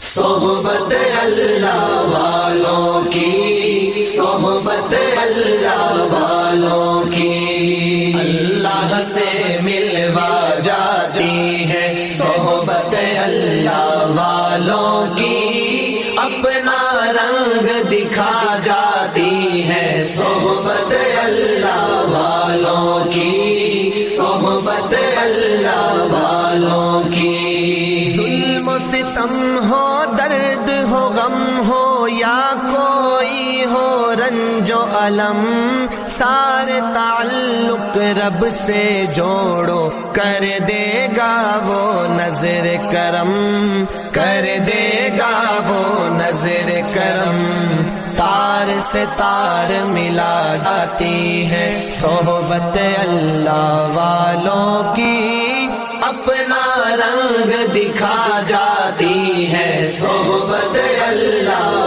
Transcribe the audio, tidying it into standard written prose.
صحبت اللہ والوں کی، صحبت اللہ والوں کی اللہ سے ملوا جاتی ہے، صحبت اللہ والوں کی اپنا رنگ دکھا جاتی ہے، صحبت اللہ والوں کی، صحبت اللہ والوں کی۔ ظلم و ستم ہو، درد ہو، غم ہو، یا کوئی ہو رنج و الم، سارے تعلق رب سے جوڑو، کر دے گا وہ نظر کرم، کر دے گا وہ نظر کرم۔ تار سے تار ملا جاتی ہے، صحبت اللہ والوں کی اپنا رنگ دکھا جاتی ہے، صحبت اللہ